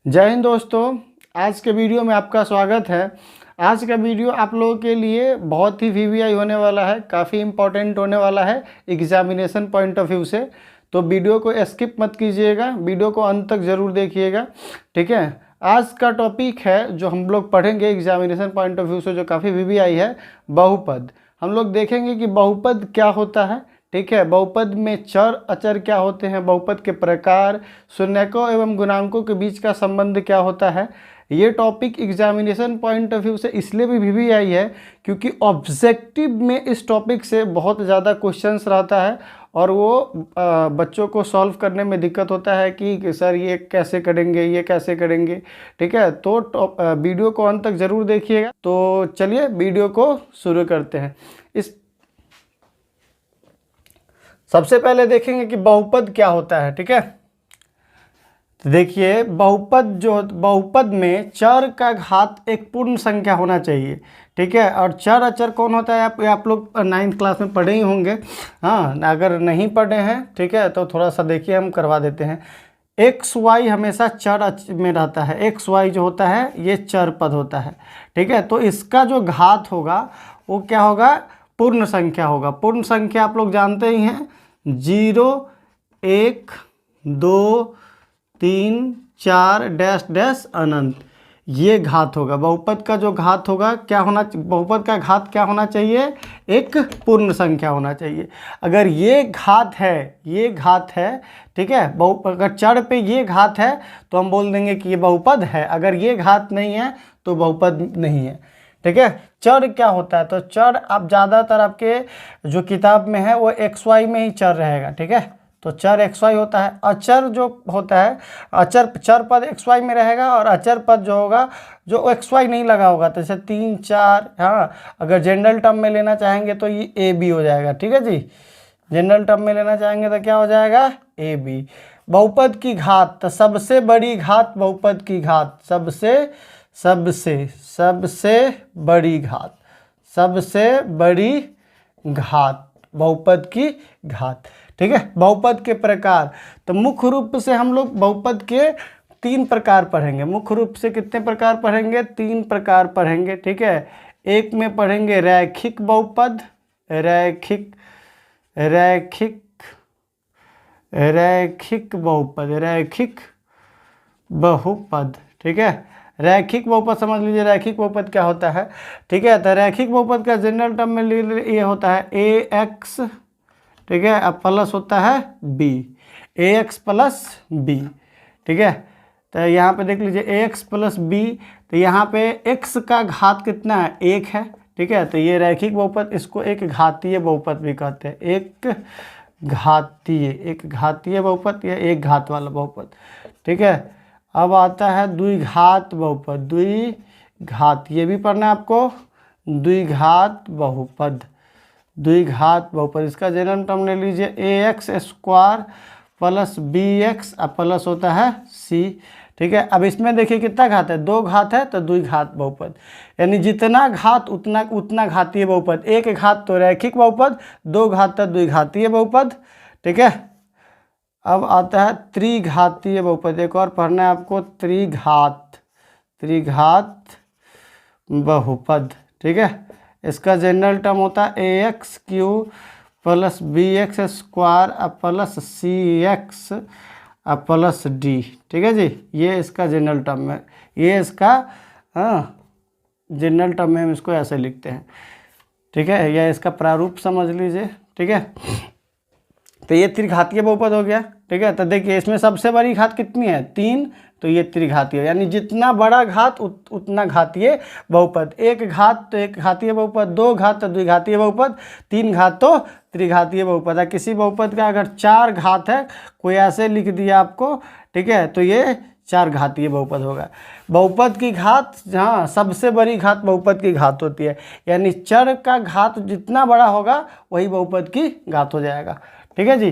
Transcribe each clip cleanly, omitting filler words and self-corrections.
जय हिंद दोस्तों। आज के वीडियो में आपका स्वागत है। आज का वीडियो आप लोगों के लिए बहुत ही वीवीआई होने वाला है, काफ़ी इम्पोर्टेंट होने वाला है एग्जामिनेशन पॉइंट ऑफ व्यू से। तो वीडियो को स्किप मत कीजिएगा, वीडियो को अंत तक ज़रूर देखिएगा, ठीक है। आज का टॉपिक है जो हम लोग पढ़ेंगे एग्जामिनेशन पॉइंट ऑफ व्यू से, जो काफ़ी वीवीआई है, बहुपद। हम लोग देखेंगे कि बहुपद क्या होता है, ठीक है। बहुपद में चर अचर क्या होते हैं, बहुपद के प्रकार, शून्यकों एवं गुणांकों के बीच का संबंध क्या होता है। ये topic examination point of view से इसलिए भी वीवीआई है क्योंकि ऑब्जेक्टिव में इस टॉपिक से बहुत ज़्यादा क्वेश्चंस रहता है और वो बच्चों को सॉल्व करने में दिक्कत होता है कि सर ये कैसे करेंगे, ये कैसे करेंगे, ठीक है। तो वीडियो को अंत तक ज़रूर देखिएगा। तो चलिए वीडियो को शुरू करते हैं। इस सबसे पहले देखेंगे कि बहुपद क्या होता है, ठीक है। तो देखिए बहुपद में चर का घात एक पूर्ण संख्या होना चाहिए, ठीक है। और चर अचर कौन होता है, आप लोग 9th क्लास में पढ़े ही होंगे। हाँ, अगर नहीं पढ़े हैं, ठीक है, तो थोड़ा सा देखिए, हम करवा देते हैं। एक्स वाई हमेशा चर में रहता है। एक्स वाई जो होता है ये चर पद होता है, ठीक है। तो इसका जो घात होगा वो क्या होगा, पूर्ण संख्या होगा। पूर्ण संख्या आप लोग जानते ही हैं, 0 1 2 3 4 डैश डैश अनंत, ये घात होगा। बहुपद का जो घात होगा क्या होना, बहुपद का घात क्या होना चाहिए, एक पूर्ण संख्या होना चाहिए। अगर ये घात है, ठीक है। अगर चर पे ये घात है तो हम बोल देंगे कि ये बहुपद है। अगर ये घात नहीं है तो बहुपद नहीं है, ठीक है। चर क्या होता है, तो चर आप ज़्यादातर आपके जो किताब में है वो एक्स वाई में ही चर रहेगा, ठीक है। तो चर एक्स वाई होता है। अचर जो होता है, चर पद एक्स वाई में रहेगा और अचर पद जो होगा जो एक्स वाई नहीं लगा होगा, तो जैसे 3 4। हाँ, अगर जनरल टर्म में लेना चाहेंगे तो ये ए बी हो जाएगा, ठीक है जी। जनरल टर्म में लेना चाहेंगे तो क्या हो जाएगा, ए बी। बहुपद की घात, तो सबसे बड़ी घात बहुपद की घात, सबसे बड़ी घात, सबसे बड़ी घात बहुपद की घात, ठीक है। बहुपद के प्रकार, तो मुख्य रूप से हम लोग बहुपद के 3 प्रकार पढ़ेंगे। मुख्य रूप से कितने प्रकार पढ़ेंगे, 3 प्रकार पढ़ेंगे, ठीक है। एक में पढ़ेंगे रैखिक बहुपद, रैखिक बहुपद, ठीक है। रैखिक बहुपद समझ लीजिए, रैखिक बहुपद क्या होता है, ठीक है। तो रैखिक बहुपद का जनरल टर्म में ये होता है ए एक्स, ठीक है, अब प्लस होता है बी, ए एक्स प्लस बी, ठीक है। तो यहाँ पे देख लीजिए ए एक्स प्लस बी, तो यहाँ पे एक्स का घात कितना है, 1 है, ठीक है। तो ये रैखिक बहुपद, इसको एक घातीय बहुपद भी कहते हैं। एक घातीय बहुपद या एक घात वाला बहुपद, ठीक है। अब आता है द्विघात बहुपद, द्विघात, ये भी पढ़ना है आपको। द्विघात बहुपद, इसका जनरल टर्म ले लीजिए a x square plus b x plus होता है सी, ठीक है। अब इसमें देखिए कितना घात है, 2 घात है, तो द्विघात बहुपद, यानी जितना घात उतना घातीय बहुपद। 1 घात तो रैखिक बहुपद, 2 घात तो द्विघातीय बहुपद, ठीक है। अब आता है त्रिघातीय बहुपद, एक और पढ़ना है आपको, त्रिघात बहुपद, ठीक है। इसका जनरल टर्म होता है a x cube plus b x square plus c x plus d, ठीक है जी। ये इसका जनरल टर्म है, ये इसका जनरल टर्म में हम इसको ऐसे लिखते हैं, ठीक है। या इसका प्रारूप समझ लीजिए, ठीक है। तो ये त्रिघातीय बहुपद हो गया, ठीक है। तो देखिए इसमें सबसे बड़ी घात कितनी है, 3, तो ये त्रिघातीय, यानी जितना बड़ा घात उतना घातीय बहुपद। 1 घात तो एक घातीय बहुपद, 2 घात तो द्विघातीय बहुपद, 3 घात तो त्रिघातीय बहुपद। किसी बहुपद का अगर 4 घात है, कोई ऐसे लिख दिया आपको, ठीक है, तो ये 4 घातीय बहुपद होगा। बहुपद की घात, हाँ, सबसे बड़ी घात बहुपद की घात होती है, यानी चर का घात जितना बड़ा होगा वही बहुपद की घात हो जाएगा, ठीक है जी।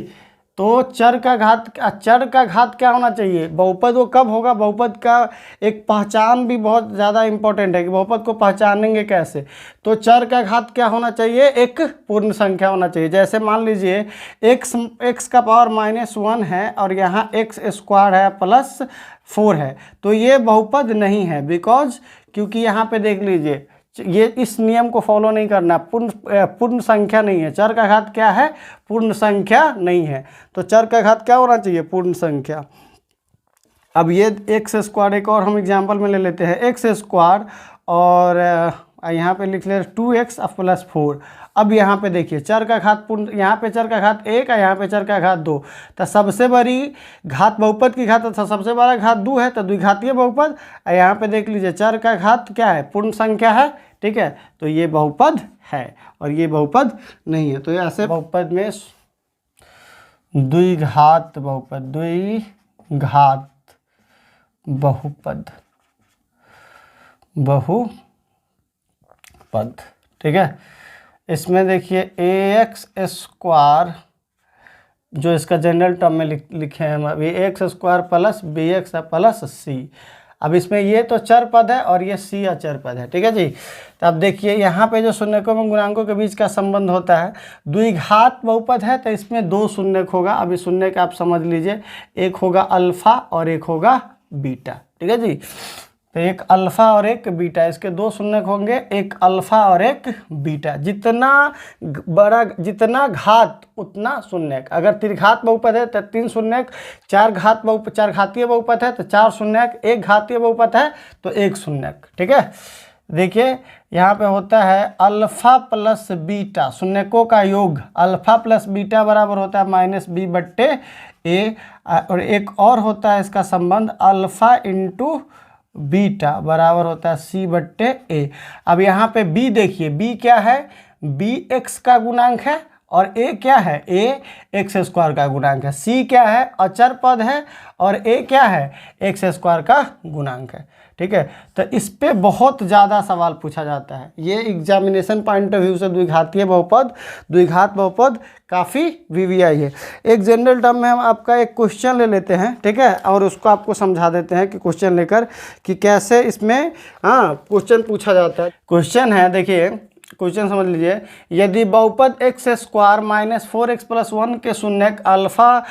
तो चर का घात क्या होना चाहिए? बहुपद वो कब होगा? बहुपद का एक पहचान भी बहुत ज़्यादा इम्पोर्टेंट है कि बहुपद को पहचानेंगे कैसे। तो चर का घात क्या होना चाहिए? एक पूर्ण संख्या होना चाहिए। जैसे मान लीजिए x का पावर -1 है और यहाँ x² है प्लस 4 है, तो ये बहुपद नहीं है। बिकॉज क्योंकि यहाँ पे देख लीजिए, ये इस नियम को फॉलो नहीं करना। पूर्ण संख्या नहीं है। चर का घात क्या है? पूर्ण संख्या नहीं है। तो चर का घात क्या होना चाहिए? पूर्ण संख्या। अब ये x², एक और हम एग्जांपल में ले लेते हैं, x² और यहाँ पे लिख ले 2x प्लस 4। अब यहाँ पे देखिए चर का घात पूर्ण, यहाँ पे चर का घात 1 है, यहाँ पे चर का घात 2। तो सबसे बड़ी घात बहुपद की घात, तो सबसे बड़ा घात 2 है, तो द्विघातीय बहुपद। यहाँ पे देख लीजिए चर का घात क्या है? पूर्ण संख्या है, ठीक है। तो ये बहुपद है और ये बहुपद नहीं है। तो ऐसे बहुपद में द्विघात बहुपद, द्विघात बहुपद, ठीक है। इसमें देखिए ax² जो इसका जनरल टर्म में लिखे हैं हम अभी, x² plus bx plus c। अब इसमें ये तो चर पद है और ये c अचर पद है, ठीक है जी। तो अब देखिए यहाँ पे जो शून्यकों एवं गुणांकों के बीच का संबंध होता है, द्विघात बहुपद है तो इसमें 2 शून्यक होगा। अब इस शून्य का आप समझ लीजिए, एक होगा अल्फा और एक होगा बीटा, ठीक है जी। तो एक अल्फा और एक बीटा, इसके 2 शून्यक होंगे, एक अल्फा और एक बीटा। जितना बड़ा, जितना घात उतना शून्यक। अगर त्रिघात बहुपद है तो 3 शून्यक, चार घातीय बहुपद है तो 4 शून्यक, एक घातीय बहुपद है तो 1 शून्यक, ठीक है। देखिए यहाँ पे होता है अल्फा प्लस बीटा, शून्यकों का योग अल्फा प्लस बीटा बराबर होता है -b/a। और एक और होता है इसका संबंध अल्फा इंटू बीटा बराबर होता है c/a। अब यहाँ पे b देखिए, b क्या है? b x का गुणांक है और a क्या है? a x² का गुणांक है। c क्या है? अचर पद है और a क्या है? x² का गुणांक है, ठीक है। तो इस पे बहुत ज़्यादा सवाल पूछा जाता है। ये एग्जामिनेशन पॉइंट ऑफ व्यू से द्विघातीय बहुपद, द्विघात बहुपद काफ़ी VVI है। एक जनरल टर्म में हम आपका एक क्वेश्चन ले लेते हैं, ठीक है, और उसको आपको समझा देते हैं कि क्वेश्चन लेकर कि कैसे इसमें क्वेश्चन पूछा जाता है। क्वेश्चन है, देखिए क्वेश्चन समझ लीजिए, यदि बहुपद x² - 4x + 1 के शून्यक अल्फा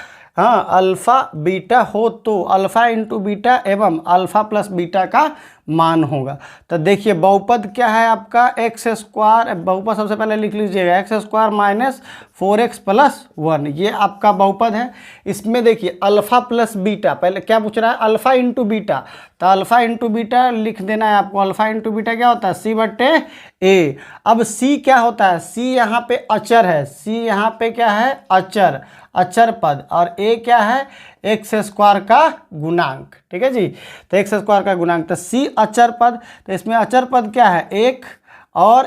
बीटा हो तो अल्फा इंटू बीटा एवं अल्फा प्लस बीटा का मान होगा। तो देखिए बहुपद क्या है आपका? x², बहुपद सबसे पहले लिख लीजिएगा, x² - 4x + 1, ये आपका बहुपद है। इसमें देखिए अल्फा प्लस बीटा, पहले क्या पूछ रहा है? Alpha into beta. तो अल्फा इंटू बीटा लिख देना है आपको। अल्फा इंटू बीटा क्या होता है? c/a। अब c क्या होता है? c यहाँ पे अचर है, c यहाँ पे क्या है? अचर पद। और a क्या है? x² का गुणांक, ठीक है जी। तो x² का गुणांक, तो c अचर पद, तो इसमें अचर पद क्या है? 1 और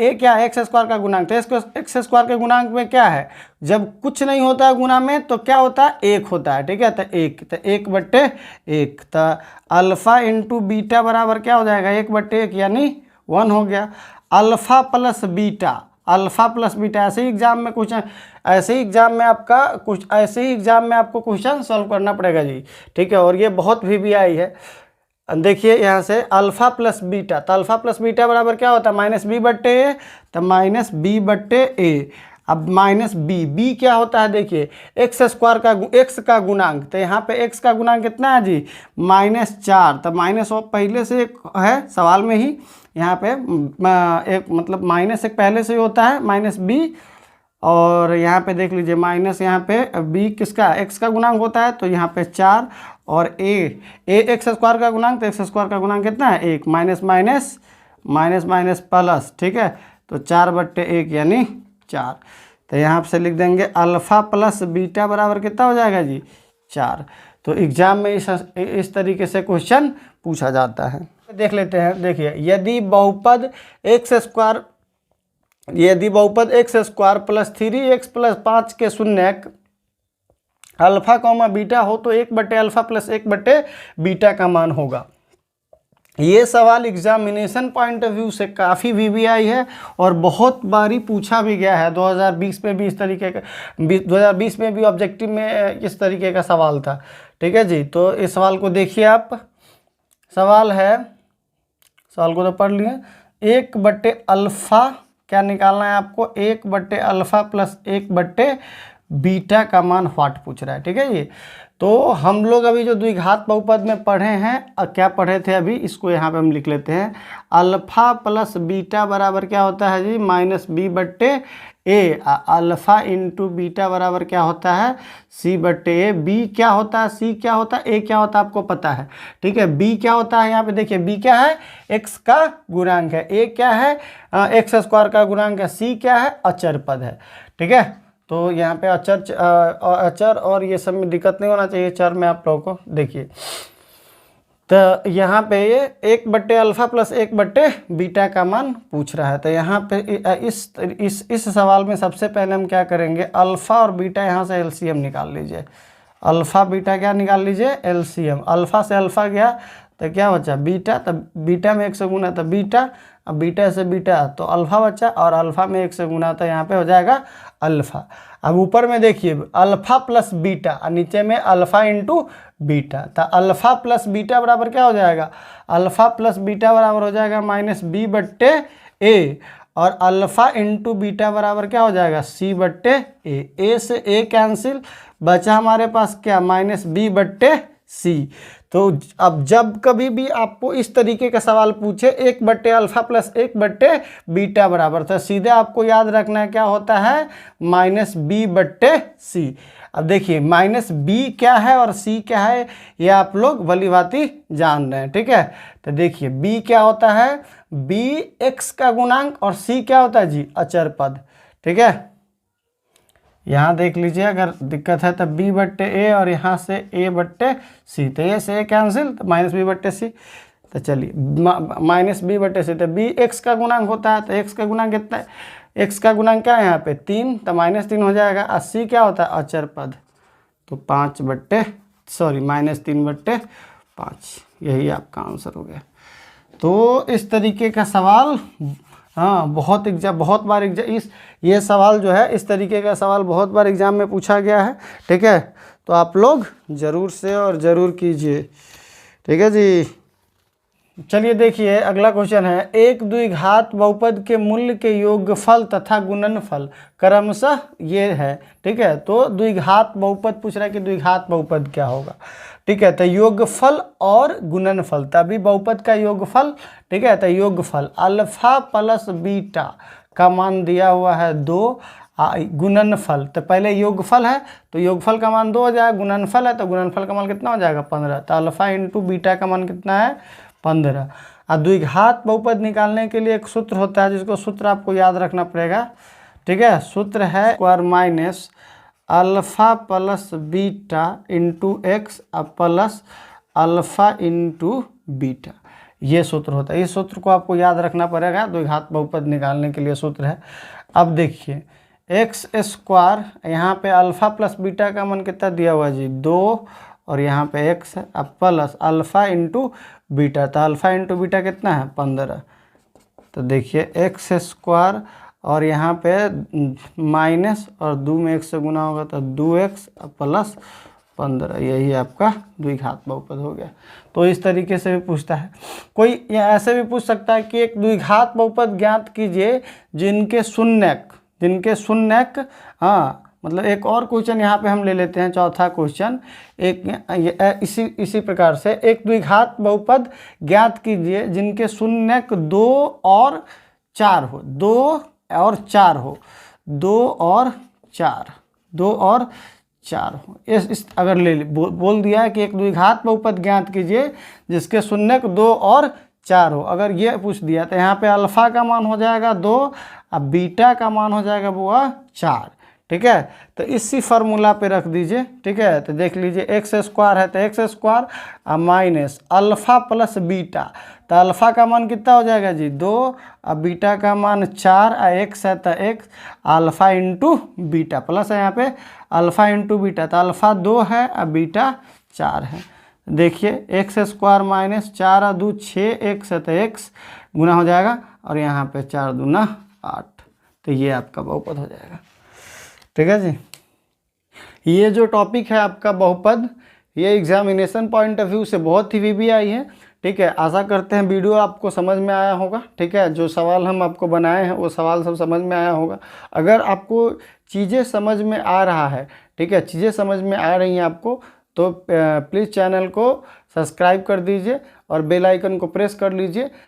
a क्या है? x² का गुणांक। तो x² के गुणांक में क्या है? जब कुछ नहीं होता है गुणा में तो क्या होता है? 1 होता है, ठीक है। तो 1/1। तो अल्फा इंटू बीटा बराबर क्या हो जाएगा? 1/1 यानी 1 हो गया। Alpha plus beta, alpha plus beta, ऐसे ही एग्जाम में आपको क्वेश्चन सॉल्व करना पड़ेगा जी, ठीक है। और ये बहुत VVI है। देखिए यहाँ से अल्फा प्लस बीटा, तो अल्फा प्लस बीटा बराबर क्या होता है? -b/a। तो -b/a। अब -b क्या होता है? देखिए x² का x का गुणांक, तो यहाँ पे x का गुणांक कितना है जी? -4। तो माइनस पहले से एक है सवाल में ही, यहाँ पे एक मतलब -1 पहले से ही होता है, -b। और यहाँ पे देख लीजिए माइनस, यहाँ पे b किसका? x का गुणांक होता है, तो यहाँ पे 4 और a x² का गुणांक, तो x² का गुणांक कितना है? 1। माइनस प्लस, ठीक है। तो 4/1 यानी 4। तो यहाँ से लिख देंगे अल्फा प्लस बीटा बराबर कितना हो जाएगा जी? 4। तो एग्जाम में इस तरीके से क्वेश्चन पूछा जाता है। देख लेते हैं, देखिए यदि बहुपद x² + 3x + 5 के शून्यक अल्फा, बीटा हो तो 1/अल्फा + 1/बीटा का मान होगा। ये सवाल एग्जामिनेशन पॉइंट ऑफ व्यू से काफ़ी वीवीआई है और बहुत बारी पूछा भी गया है। 2020 में भी इस तरीके का 2020 में भी ऑब्जेक्टिव में इस तरीके का सवाल था। ठीक है जी, तो इस सवाल को देखिए आप। सवाल है, सवाल को तो पढ़ लिए। 1/अल्फ़ा क्या निकालना है आपको? 1/अल्फ़ा प्लस 1/बीटा का मान व्हाट पूछ रहा है। ठीक है जी, तो हम लोग अभी जो द्विघात बहुपद में पढ़े हैं, क्या पढ़े थे अभी, इसको यहाँ पे हम लिख लेते हैं। अल्फ़ा प्लस बीटा बराबर क्या होता है जी? -b/a। अल्फ़ा इंटू बीटा बराबर क्या होता है? c/a। b क्या होता है? c क्या होता है? a क्या होता है? आपको पता है। ठीक है, b क्या होता है? यहाँ पे देखिए b क्या है? x का गुणांक है। a क्या है? x² का गुणांक है। c क्या है? अचर पद है। ठीक है, तो यहाँ पे अचर और ये सब में दिक्कत नहीं होना चाहिए। चर में आप लोगों को देखिए, तो यहाँ पे ये 1/अल्फ़ा प्लस 1/बीटा का मान पूछ रहा है। तो यहाँ पे इस सवाल में सबसे पहले हम क्या करेंगे? अल्फ़ा और बीटा यहाँ से एलसीएम निकाल लीजिए। अल्फ़ा बीटा क्या निकाल लीजिए? एलसीएम। अल्फ़ा से अल्फ़ा गया तो क्या बचा? बीटा। तो बीटा में 1 से गुना तो बीटा, अब बीटा से बीटा तो अल्फ़ा बचा, और अल्फ़ा में 1 से गुना तो यहाँ पे हो जाएगा अल्फ़ा। अब ऊपर में देखिए अल्फ़ा प्लस बीटा और नीचे में अल्फ़ा इंटू बीटा। तो अल्फ़ा प्लस बीटा बराबर क्या हो जाएगा? अल्फ़ा प्लस बीटा बराबर हो जाएगा -b/a, और अल्फ़ा इंटू बीटा बराबर क्या हो जाएगा? c/a। a से a कैंसिल, बचा हमारे पास क्या? -b/c। तो अब जब कभी भी आपको इस तरीके का सवाल पूछे 1/अल्फ़ा प्लस 1/बीटा बराबर, तो सीधे आपको याद रखना है क्या होता है? -b/c। अब देखिए -b क्या है और c क्या है, ये आप लोग भली भांति जान रहे हैं। ठीक है, तो देखिए b क्या होता है? b x का गुणांक, और c क्या होता है जी? अचर पद। ठीक है, यहाँ देख लीजिए, अगर दिक्कत है तो b/a और यहाँ से a/c, तो ये से कैंसिल, तो -b/c। तो चलिए -b/c, तो b x का गुणांक होता है, तो x का गुणांक कितना है? x का गुणांक क्या है यहाँ पे? 3, तो -3 हो जाएगा। और c क्या होता है? अचर पद, तो -3/5, यही आपका आंसर हो गया। तो इस तरीके का सवाल, हाँ, बहुत बार ये सवाल जो है, इस तरीके का सवाल बहुत बार एग्जाम में पूछा गया है। ठीक है, तो आप लोग ज़रूर से और ज़रूर कीजिए। ठीक है जी, चलिए देखिए अगला क्वेश्चन है। एक द्विघात बहुपद के मूल्य के योगफल तथा गुणनफल क्रमशः ये है। ठीक है, तो द्विघात बहुपद पूछ रहा है कि द्विघात बहुपद क्या होगा। ठीक है, तो योगफल और गुणनफल, तभी बहुपद का योगफल। ठीक है, तो योगफल अल्फ़ा प्लस बीटा का मान दिया हुआ है 2, गुणनफल, तो पहले योगफल है तो योगफल का मान 2 हो जाएगा, गुणनफल है तो गुणनफल का मान कितना हो जाएगा? 15। तो अल्फ़ा इंटू बीटा का मान कितना है? 15। और द्विघात बहुपद निकालने के लिए एक सूत्र होता है, जिसको सूत्र आपको याद रखना पड़ेगा। ठीक है, सूत्र है square minus alpha plus beta into x plus alpha into beta, ये सूत्र होता है। इस सूत्र को आपको याद रखना पड़ेगा, द्विघात बहुपद निकालने के लिए सूत्र है। अब देखिए x², यहाँ पे अल्फ़ा प्लस बीटा का मान कितना दिया हुआ जी? 2, और यहाँ पे x है, अब प्लस अल्फ़ा इंटू बीटा, तो अल्फ़ा इंटू बीटा कितना है? 15। तो देखिए x² और यहाँ पे माइनस और 2 में 1 से गुना होगा तो 2x प्लस 15, यही आपका द्विघात बहुपद हो गया। तो इस तरीके से भी पूछता है। कोई ऐसे भी पूछ सकता है कि एक द्विघात बहुपद ज्ञात कीजिए जिनके शून्यक, हाँ, मतलब एक और क्वेश्चन यहाँ पे हम ले लेते हैं, चौथा क्वेश्चन। इसी प्रकार से एक द्विघात बहुपद ज्ञात कीजिए जिनके शून्यक 2 और 4 हो। 2 और 4 हो, 2 और 4 हो। इस अगर बोल दिया है कि एक द्विघात बहुपद ज्ञात कीजिए जिसके शून्यक 2 और 4 हो, अगर ये पूछ दिया तो यहाँ पे अल्फ़ा का मान हो जाएगा 2 और बीटा का मान हो जाएगा वो 4। ठीक है, तो इसी फार्मूला पे रख दीजिए। ठीक है, तो देख लीजिए x² है तो x² minus alpha plus beta, तो अल्फ़ा का मान कितना हो जाएगा जी? 2, और बीटा का मान 4, x है तो x, alpha into beta, plus है यहाँ पे अल्फ़ा इंटू बीटा, तो अल्फ़ा 2 है और बीटा 4 है। देखिए एक्स स्क्वायर माइनस 4×2 6 एक्स है तो एक्स गुना हो जाएगा और यहाँ पे 4×2 8, तो ये आपका बहुपद हो जाएगा। ठीक है जी। ये जो टॉपिक है आपका बहुपद, ये एग्जामिनेशन पॉइंट ऑफ व्यू से बहुत ही वीवीआई है। ठीक है, आशा करते हैं वीडियो आपको समझ में आया होगा। ठीक है, जो सवाल हम आपको बनाए हैं वो सवाल सब समझ में आया होगा। अगर आपको चीज़ें समझ में आ रहा है, ठीक है, चीज़ें समझ में आ रही हैं आपको, तो प्लीज़ चैनल को सब्सक्राइब कर दीजिए और बेल आइकन को प्रेस कर लीजिए